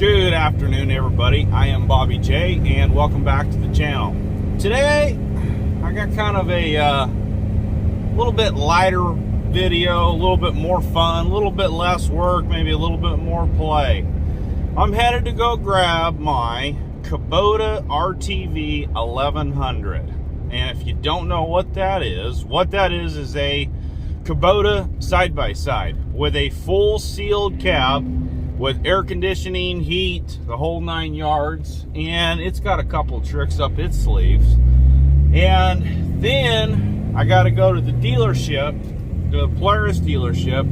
Good afternoon, everybody. I am Bobby J, and welcome back to the channel. Today, I got kind of a little bit lighter video, a little bit more fun, a little bit less work, maybe a little bit more play. I'm headed to go grab my Kubota RTV1100. And if you don't know what that is a Kubota side-by-side with a full sealed cab with air conditioning, heat, the whole 9 yards, and it's got a couple tricks up its sleeves. And then I got to go to the dealership, the Polaris dealership,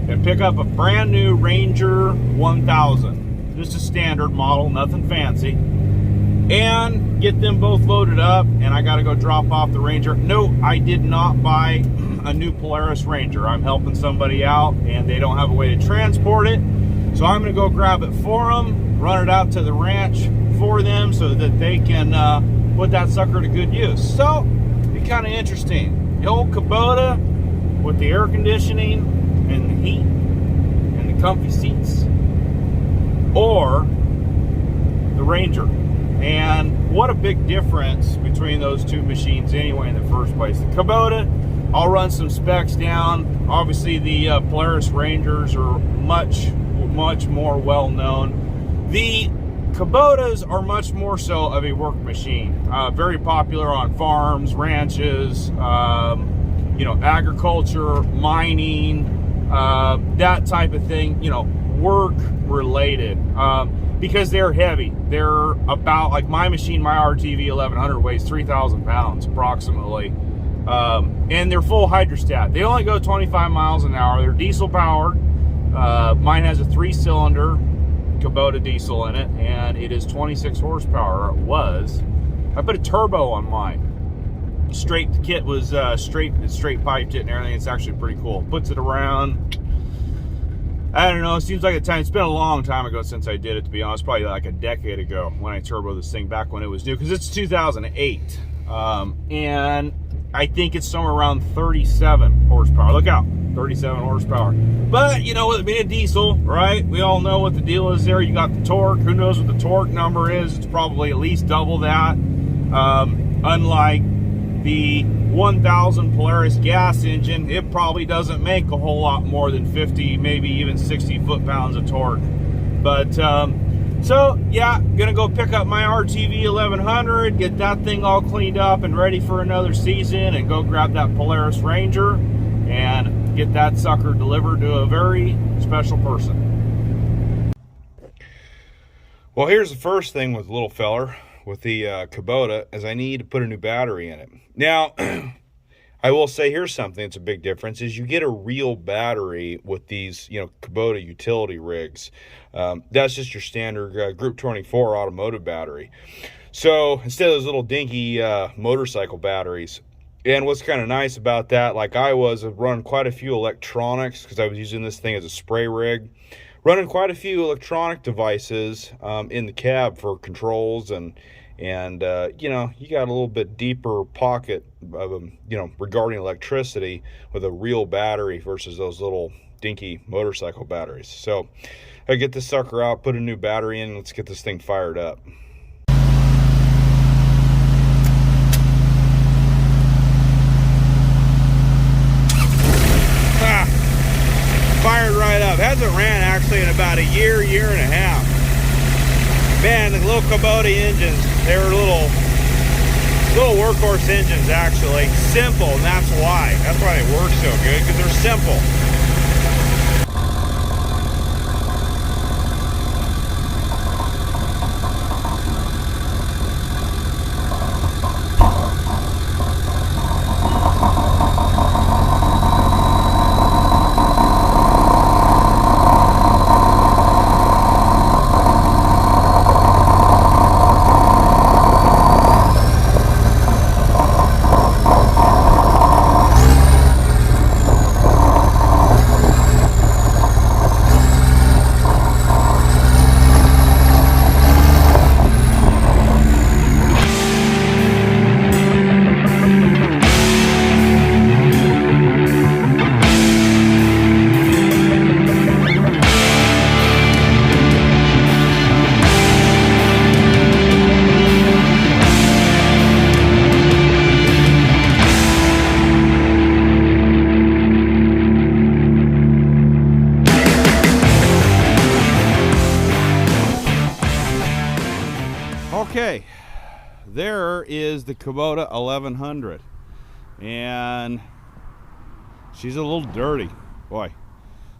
and pick up a brand new Ranger 1000, just a standard model, nothing fancy, and get them both loaded up. And I got to go drop off the Ranger. No, I did not buy a new Polaris Ranger. I'm helping somebody out, and they don't have a way to transport it. So I'm going to go grab it for them, run it out to the ranch for them so that they can put that sucker to good use. So, it'd be kind of interesting. The old Kubota with the air conditioning and the heat and the comfy seats, or the Ranger. And what a big difference between those two machines anyway in the first place. The Kubota, I'll run some specs down. Obviously the Polaris Rangers are much more well known. The Kubotas are much more so of a work machine. Very popular on farms, ranches, agriculture, mining, that type of thing, work related. Because they're heavy. They're about, like my machine, my RTV1100 weighs 3,000 pounds approximately. And they're full hydrostat. They only go 25 miles an hour. They're diesel powered. Mine has a 3-cylinder Kubota diesel in it, and it is 26 horsepower. It was. I put a turbo on mine. The kit was straight piped it and everything. It's actually pretty cool. Puts it around, I don't know, it seems like it's been a long time ago since I did it, to be honest. Probably like a decade ago when I turboed this thing back when it was new, because it's 2008. And I think it's somewhere around 37 horsepower. Look out, 37 horsepower. But, with it being a diesel, right? We all know what the deal is there. You got the torque. Who knows what the torque number is? It's probably at least double that. Unlike the 1000 Polaris gas engine, it probably doesn't make a whole lot more than 50, maybe even 60 foot-pounds of torque. But, so, yeah, gonna go pick up my RTV1100, get that thing all cleaned up and ready for another season, and go grab that Polaris Ranger and get that sucker delivered to a very special person. Well, here's the first thing with little feller, with the Kubota, is I need to put a new battery in it. Now, I will say here's something that's a big difference, is you get a real battery with these, Kubota utility rigs. That's just your standard Group 24 automotive battery. So instead of those little dinky motorcycle batteries. And what's kind of nice about that, like I was running quite a few electronics, because I was using this thing as a spray rig, running quite a few electronic devices in the cab for controls, and you got a little bit deeper pocket of regarding electricity with a real battery versus those little dinky motorcycle batteries. So I get this sucker out, put a new battery in, let's get this thing fired up. Fired right up. Hasn't ran actually in about a year and a half. Man, the little Kubota engines, they were little workhorse engines actually. Simple, and that's why they work so good, because they're simple. Okay, there is the Kubota 1100, and she's a little dirty, boy, a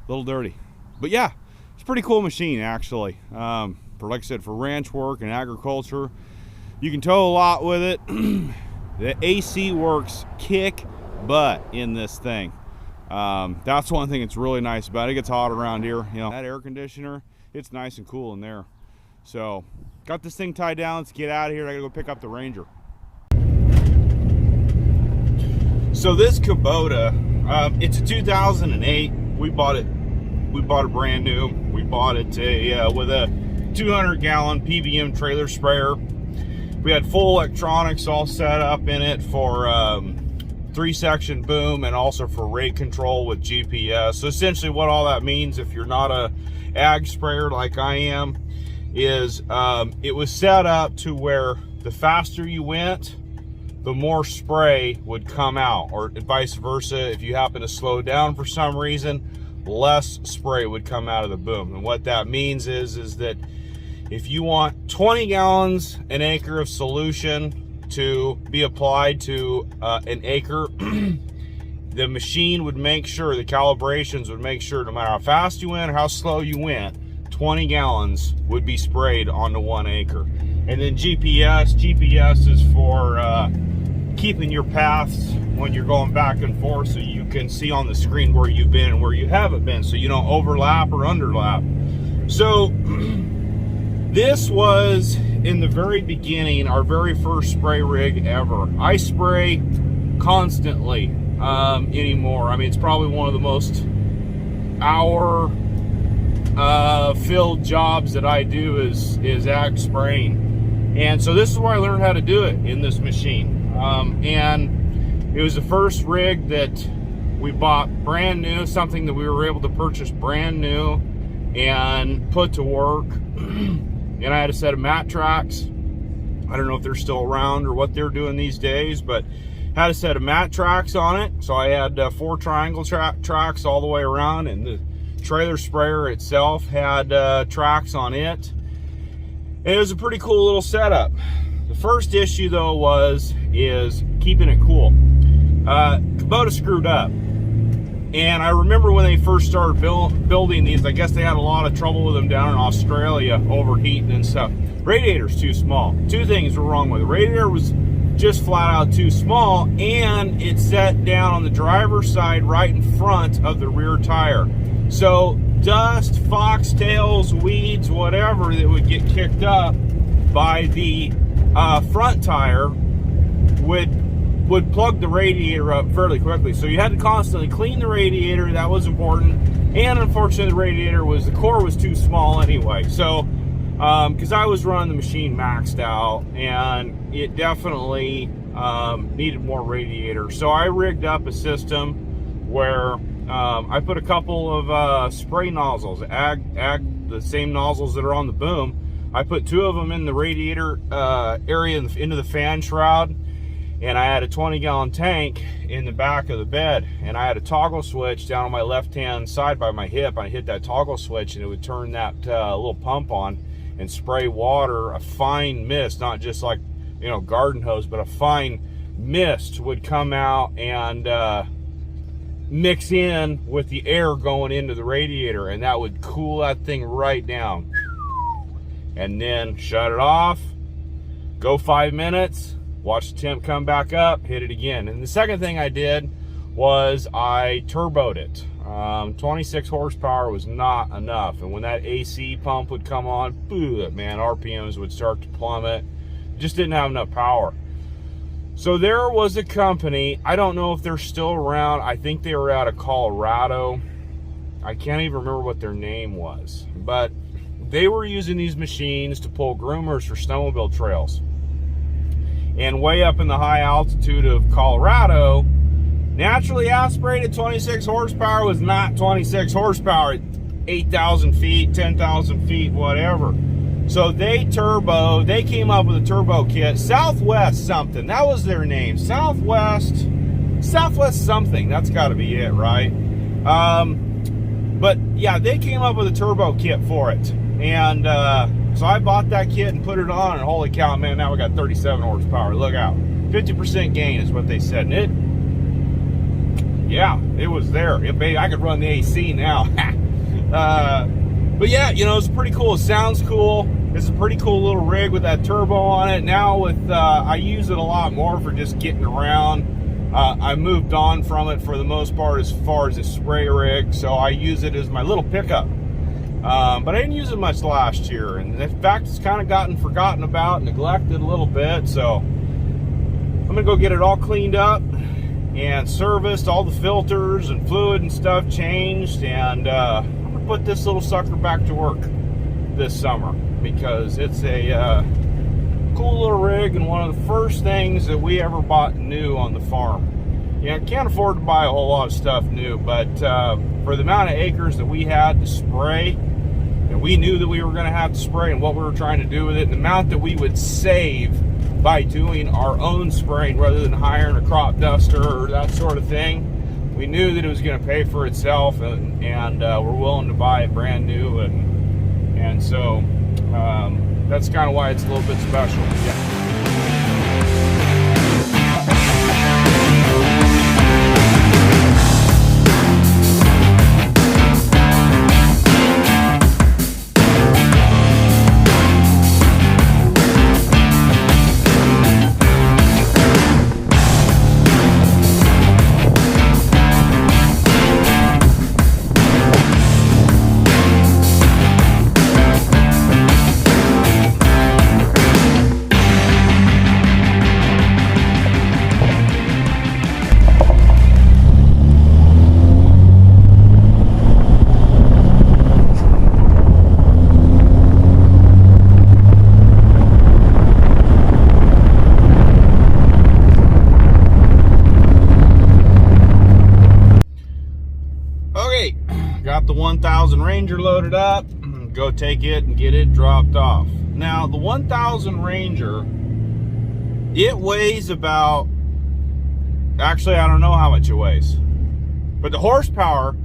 little dirty, but yeah, it's a pretty cool machine actually. For, like I said, for ranch work and agriculture, you can tow a lot with it. The AC works kick butt in this thing. That's one thing that's really nice about it. It gets hot around here, you know, that air conditioner, it's nice and cool in there. So got this thing tied down. Let's get out of here. I gotta go pick up the Ranger. So this Kubota, it's a 2008. We bought it brand new. We bought it with a 200-gallon PVM trailer sprayer. We had full electronics all set up in it for 3-section boom and also for rate control with GPS. So essentially what all that means, if you're not a ag sprayer like I am, is it was set up to where the faster you went, the more spray would come out, or vice versa. If you happen to slow down for some reason, less spray would come out of the boom. And what that means is that if you want 20 gallons an acre of solution to be applied to an acre, the machine would make sure, the calibrations would make sure, no matter how fast you went or how slow you went, 20 gallons would be sprayed onto 1 acre. And then GPS is for keeping your paths when you're going back and forth, so you can see on the screen where you've been and where you haven't been, so you don't overlap or underlap. So this was, in the very beginning, our very first spray rig ever. I spray constantly anymore. I mean, it's probably one of the most hour filled jobs that I do is ag spraying. And so this is where I learned how to do it in this machine. And it was the first rig that we bought brand new, something that we were able to purchase brand new and put to work. And I had a set of mat tracks. I don't know if they're still around or what they're doing these days, but had a set of mat tracks on it. So I had 4 triangle tracks all the way around, and the trailer sprayer itself had tracks on it. And it was a pretty cool little setup. The first issue though is keeping it cool. Kubota screwed up. And I remember when they first started building these, I guess they had a lot of trouble with them down in Australia, overheating and stuff. Radiator's too small. 2 things were wrong with it. The radiator was just flat out too small, and it set down on the driver's side right in front of the rear tire. So dust, foxtails, weeds, whatever that would get kicked up by the front tire would plug the radiator up fairly quickly. So you had to constantly clean the radiator. That was important. And unfortunately, the core was too small anyway. So because I was running the machine maxed out, and it definitely needed more radiator. So I rigged up a system where I put a couple of spray nozzles, the same nozzles that are on the boom. I put 2 of them in the radiator area into the fan shroud, and I had a 20-gallon tank in the back of the bed, and I had a toggle switch down on my left-hand side by my hip. I hit that toggle switch, and it would turn that little pump on and spray water, a fine mist, not just like, you know, garden hose, but a fine mist would come out and mix in with the air going into the radiator, and that would cool that thing right down. And then shut it off, go 5 minutes, watch the temp come back up, hit it again. And the second thing I did was I turboed it. 26 horsepower was not enough, and when that AC pump would come on, boo, man, RPMs would start to plummet. Just didn't have enough power. So there was a company, I don't know if they're still around. I think they were out of Colorado. I can't even remember what their name was, but they were using these machines to pull groomers for snowmobile trails. And way up in the high altitude of Colorado, naturally aspirated 26 horsepower was not 26 horsepower at 8,000 feet, 10,000 feet, whatever. So they came up with a turbo kit, Southwest something, that was their name, Southwest something, that's gotta be it, right? But yeah, they came up with a turbo kit for it. And So I bought that kit and put it on, and holy cow, man, now we got 37 horsepower. Look out. 50% gain is what they said. And it was there. I could run the AC now. But yeah, you know, it's pretty cool. It sounds cool. It's a pretty cool little rig with that turbo on it. Now with, I use it a lot more for just getting around. I moved on from it for the most part as far as a spray rig. So I use it as my little pickup. But I didn't use it much last year. And in fact, it's kind of gotten forgotten about, neglected a little bit. So I'm gonna go get it all cleaned up and serviced, all the filters and fluid and stuff changed. And I'm gonna put this little sucker back to work this summer, because it's a cool little rig and one of the first things that we ever bought new on the farm. Yeah, can't afford to buy a whole lot of stuff new, but for the amount of acres that we had to spray, and we knew that we were going to have to spray and what we were trying to do with it, and the amount that we would save by doing our own spraying rather than hiring a crop duster or that sort of thing, we knew that it was going to pay for itself, and we're willing to buy it brand new, and so that's kind of why it's a little bit special. Yeah. Got the 1000 Ranger loaded up. Go take it and get it dropped off. Now the 1000 Ranger, it weighs about, actually I don't know how much it weighs, but the horsepower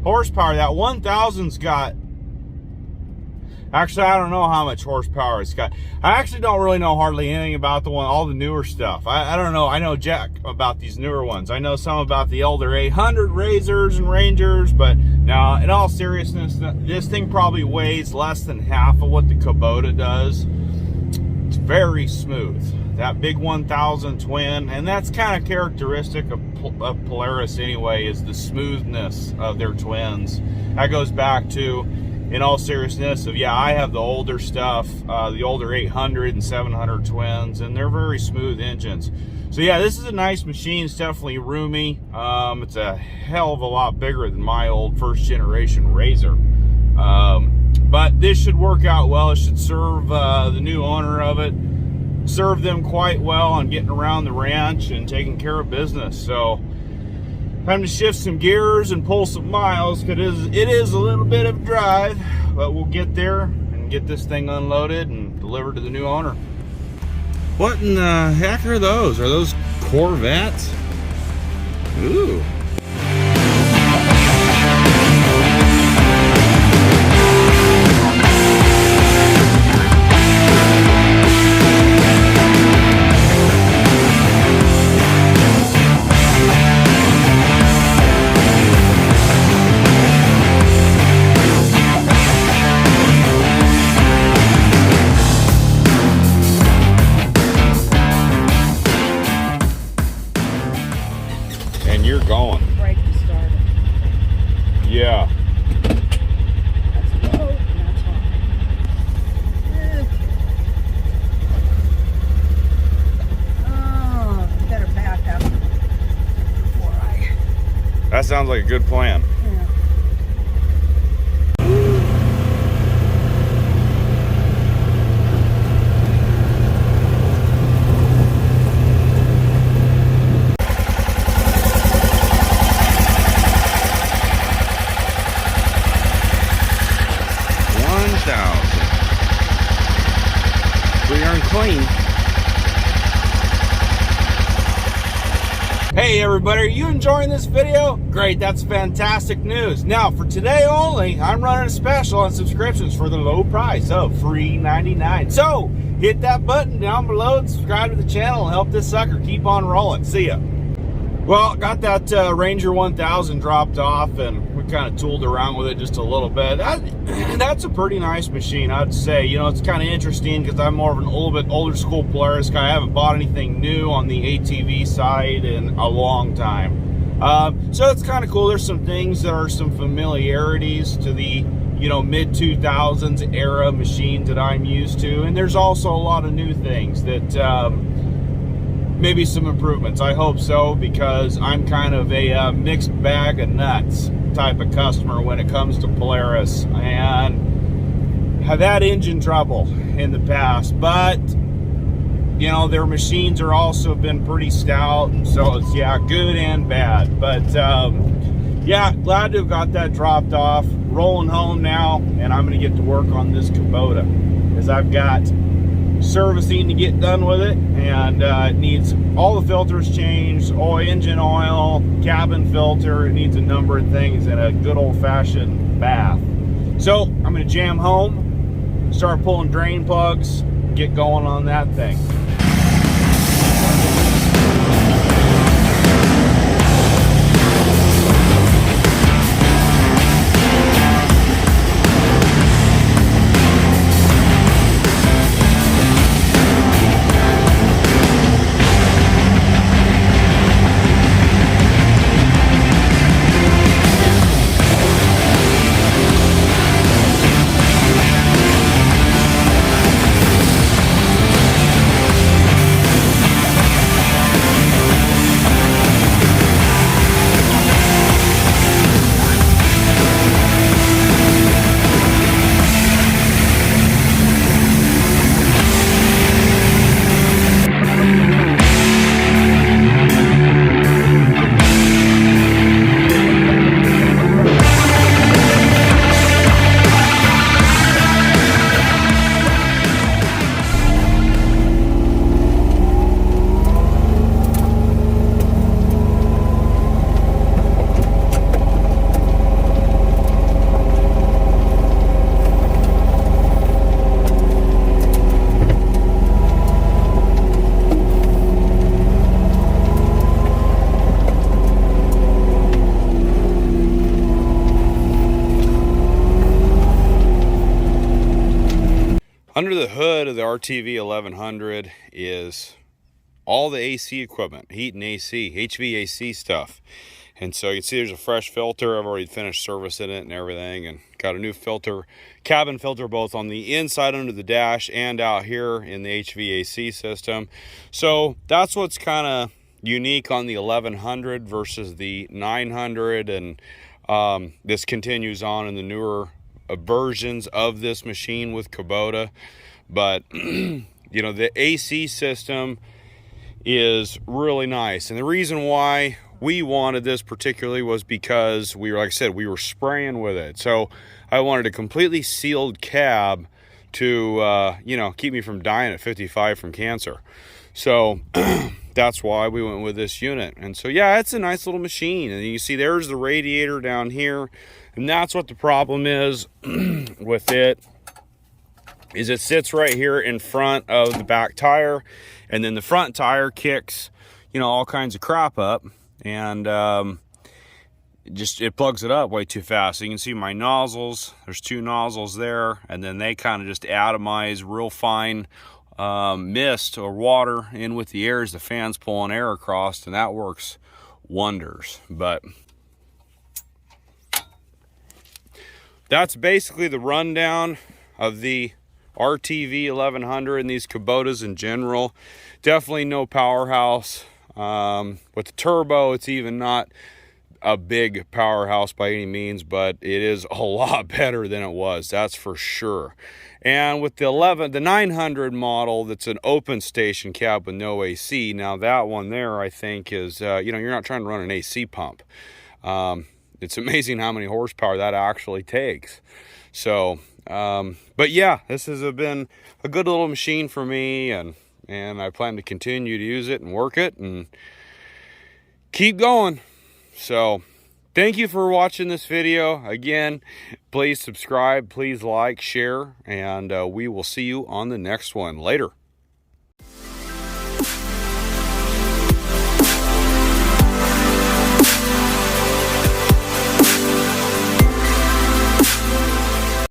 that 1000's got, actually I don't know how much horsepower it's got. I actually don't really know hardly anything about all the newer stuff. I don't know. I know jack about these newer ones. I know some about the older 800 Razors and Rangers, but now in all seriousness, this thing probably weighs less than half of what the Kubota does. It's very smooth. That big 1000 twin, and that's kind of characteristic of Polaris anyway, is the smoothness of their twins. That goes back to, in all seriousness, I have the older stuff, the older 800 and 700 twins, and they're very smooth engines. So yeah, this is a nice machine. It's definitely roomy. It's a hell of a lot bigger than my old first generation Razor. But this should work out well. It should serve the new owner of it, serve them quite well on getting around the ranch and taking care of business. So time to shift some gears and pull some miles, because it is a little bit of a drive, but we'll get there and get this thing unloaded and delivered to the new owner. What in the heck are those? Are those Corvettes? Ooh. You're going. Brake to start it. Yeah. That's low and that's high. Okay. Oh, better back up before I. That sounds like a good plan. Yeah. Pretty darn clean. Hey everybody, are you enjoying this video? Great, that's fantastic news. Now for today only, I'm running a special on subscriptions for the low price of $3.99. So hit that button down below and subscribe to the channel and help this sucker keep on rolling. See ya. Well, got that Ranger 1000 dropped off, and we kind of tooled around with it just a little bit. That's a pretty nice machine, I'd say. You know, it's kind of interesting because I'm more of an little bit older school Polaris guy. I haven't bought anything new on the ATV side in a long time. So it's kind of cool. There's some things that are some familiarities to the, you know, mid-2000s era machines that I'm used to. And there's also a lot of new things that... maybe some improvements. I hope so, because I'm kind of a mixed bag of nuts type of customer when it comes to Polaris, and have had engine trouble in the past, but you know, their machines are also been pretty stout, and so it's, yeah, good and bad. But yeah, glad to have got that dropped off. Rolling home now, and I'm going to get to work on this Kubota, as I've got servicing to get done with it, and it needs all the filters changed, engine oil, cabin filter. It needs a number of things and a good old-fashioned bath. So I'm going to jam home, start pulling drain plugs, get going on that thing. Under the hood of the RTV1100 is all the AC equipment, heat and AC, HVAC stuff. And so you can see there's a fresh filter. I've already finished servicing it and everything, and got a new filter, cabin filter, both on the inside under the dash and out here in the HVAC system. So that's what's kind of unique on the 1100 versus the 900, and this continues on in the newer versions of this machine with Kubota. But you know, the AC system is really nice, and the reason why we wanted this particularly was because we were, like I said, we were spraying with it. So I wanted a completely sealed cab to you know, keep me from dying at 55 from cancer. So that's why we went with this unit. And so yeah, it's a nice little machine, and you see there's the radiator down here. And that's what the problem is with it, is it sits right here in front of the back tire, and then the front tire kicks, you know, all kinds of crap up, and it plugs it up way too fast. So you can see my nozzles, there's two nozzles there, and then they kind of just atomize real fine mist or water in with the air as the fan's pulling air across, and that works wonders. But that's basically the rundown of the RTV 1100 and these Kubotas in general. Definitely no powerhouse. With the turbo, it's even not a big powerhouse by any means, but it is a lot better than it was, that's for sure. And with the 900 model, that's an open station cab with no AC. Now that one there, I think, is you know, you're not trying to run an AC pump. It's amazing how many horsepower that actually takes. So but yeah, this has been a good little machine for me, and I plan to continue to use it and work it and keep going. So thank you for watching this video. Again, please subscribe, please like, share, and we will see you on the next one. Later.